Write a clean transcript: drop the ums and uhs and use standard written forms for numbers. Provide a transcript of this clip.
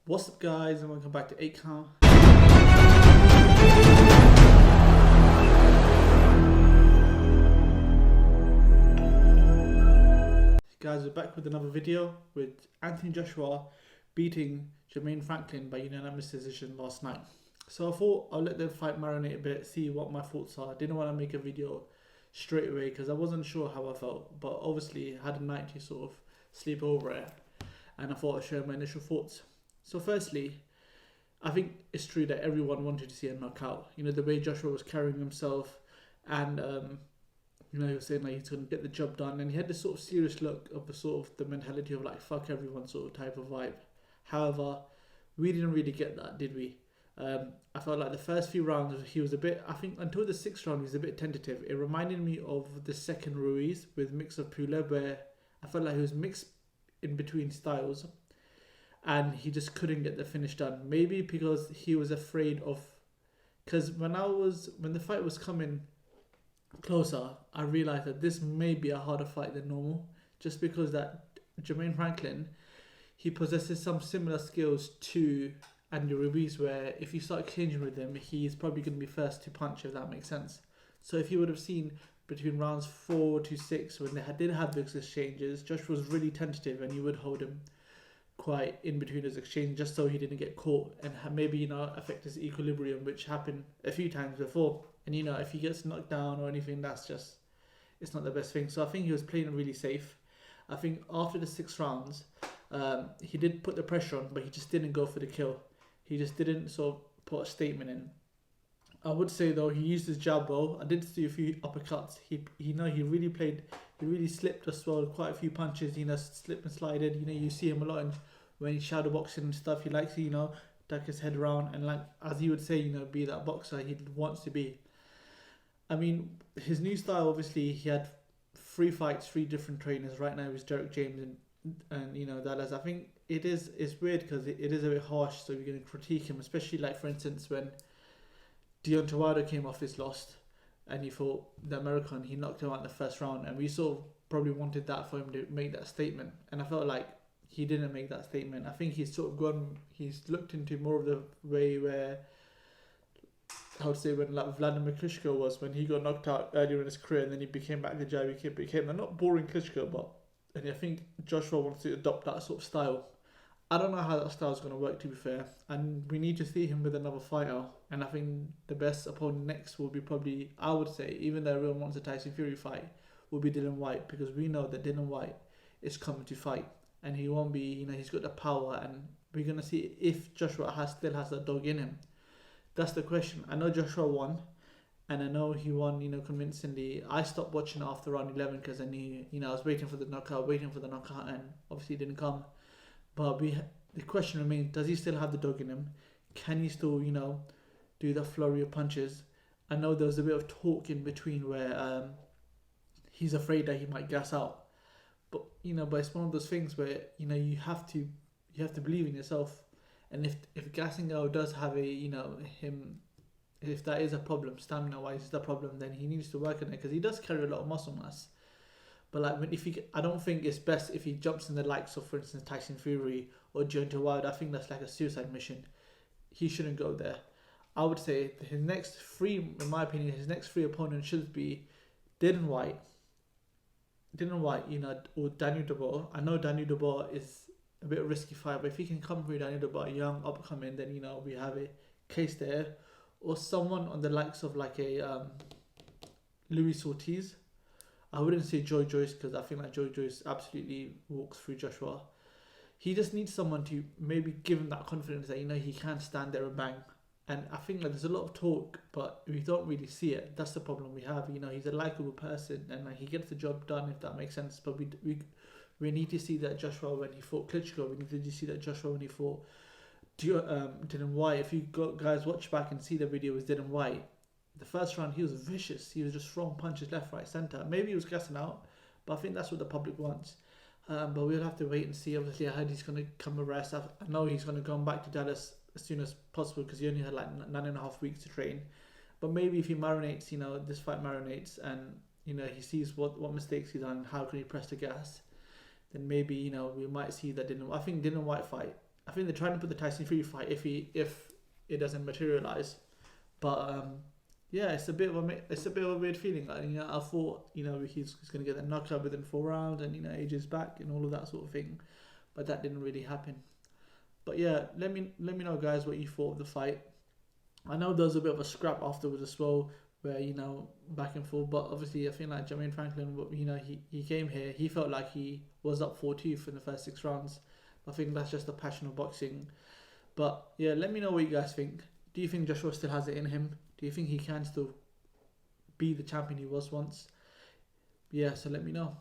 What's up guys, and welcome back to 8 Count. Guys, we're back with another video with Anthony Joshua beating Jermaine Franklin by unanimous decision last night. So I thought I'll let the fight marinate a bit, see what my thoughts are. I didn't want to make a video straight away because I wasn't sure how I felt, but obviously I had a night to sort of sleep over it, and I thought I'd share my initial thoughts. So firstly, I think it's true that everyone wanted to see a knockout. You know, the way Joshua was carrying himself, and he was saying like he's going to get the job done, and he had this sort of serious look of the sort of the mentality of like fuck everyone sort of type of vibe. However, we didn't really get that, did we? I felt like the first few rounds he was a bit, I think until the 6th round he was a bit tentative. It reminded me of the second Ruiz with mix of Pula, where I felt like he was mixed in between styles and he just couldn't get the finish done. Maybe because he was afraid of, because when the fight was coming closer, I realized that this may be a harder fight than normal, just because that Jermaine Franklin, he possesses some similar skills to Andy Ruiz, where if you start exchanging with him, he's probably going to be first to punch, if that makes sense. So if you would have seen between rounds 4 to 6, when they did have those exchanges, Josh was really tentative and you would hold him quite in between his exchange just so he didn't get caught and maybe, affect his equilibrium, which happened a few times before. And, if he gets knocked down or anything, it's not the best thing. So I think he was playing really safe. I think after the 6 rounds, he did put the pressure on, but he just didn't go for the kill. He just didn't sort of put a statement in. I would say though, he used his jab well. I did see a few uppercuts. He really slipped as well. Quite a few punches, slipped and slided. You see him a lot when he's shadow boxing and stuff. He likes to, duck his head around and, like, as he would say, be that boxer he wants to be. I mean, his new style, obviously, he had 3 fights, 3 different trainers. Right now, he's Derek James and Dallas. I think it's weird because it is a bit harsh, so you're going to critique him, especially, like, for instance, when Deontay Wilder came off his loss and he fought the American, he knocked him out in the first round, and we sort of probably wanted that for him to make that statement, and I felt like he didn't make that statement. I think he's looked into more of the way where, I would say, when like Vladimir Klitschko was, when he got knocked out earlier in his career and then he became back the jab, he became a not boring Klitschko, but I think Joshua wants to adopt that sort of style. I don't know how that style is going to work, to be fair, and we need to see him with another fighter, and I think the best opponent next will be probably, I would say, even though everyone wants a Tyson Fury fight, will be Dillian Whyte, because we know that Dillian Whyte is coming to fight, and he won't be, he's got the power, and we're going to see if Joshua still has that dog in him. That's the question. I know Joshua won, and I know he won, convincingly. I stopped watching after round 11 because I knew, I was waiting for the knockout, and obviously it didn't come. But the question remains, does he still have the dog in him? Can he still, do the flurry of punches? I know there was a bit of talk in between where he's afraid that he might gas out. But, but it's one of those things where, you have to believe in yourself. And if gassing out does have if that is a problem, stamina-wise is the problem, then he needs to work on it, because he does carry a lot of muscle mass. But I don't think it's best if he jumps in the likes of, for instance, Tyson Fury or Deontay Wilder. I think that's like a suicide mission. He shouldn't go there. I would say his next 3, in my opinion, opponents should be Dillian Whyte, or Daniel Dubois. I know Daniel Dubois is a bit of a risky fight, but if he can come through Daniel Dubois, young upcoming, then we have a case there. Or someone on the likes of like a Luis Ortiz. I wouldn't say Joy Joyce, because I think like Joy Joyce absolutely walks through Joshua. He just needs someone to maybe give him that confidence that he can stand there and bang. And I think like there's a lot of talk, but we don't really see it. That's the problem we have. He's a likable person and like he gets the job done, if that makes sense. But we need to see that Joshua when he fought Klitschko. We need to see that Joshua when he fought Dillian Whyte. If you guys watch back and see the video with Dillian Whyte, the first round he was vicious. He was just throwing punches left, right, centre. Maybe he was gassing out, but I think that's what the public wants. But we'll have to wait and see. Obviously, I heard he's going to come arrest. I know he's going to go back to Dallas as soon as possible, because he only had like 9.5 weeks to train. But maybe if he marinates, this fight marinates, and he sees what mistakes he's done, how can he press the gas, then maybe we might see that. I think Dillian Whyte fight, I think they're trying to put the Tyson Fury fight if it doesn't materialize. But yeah, it's a bit of a weird feeling. Like, you know, I thought, you know, he's gonna get that knockout within 4 rounds, and you know, AJ's back and all of that sort of thing, but that didn't really happen. But yeah, let me know, guys, what you thought of the fight. I know there was a bit of a scrap afterwards as well, where, you know, back and forth. But obviously, I feel like Jermaine Franklin, you know, he came here, he felt like he was up 4-2 for the first 6 rounds. I think that's just the passion of boxing. But yeah, let me know what you guys think. Do you think Joshua still has it in him? Do you think he can still be the champion he was once? Yeah, so let me know.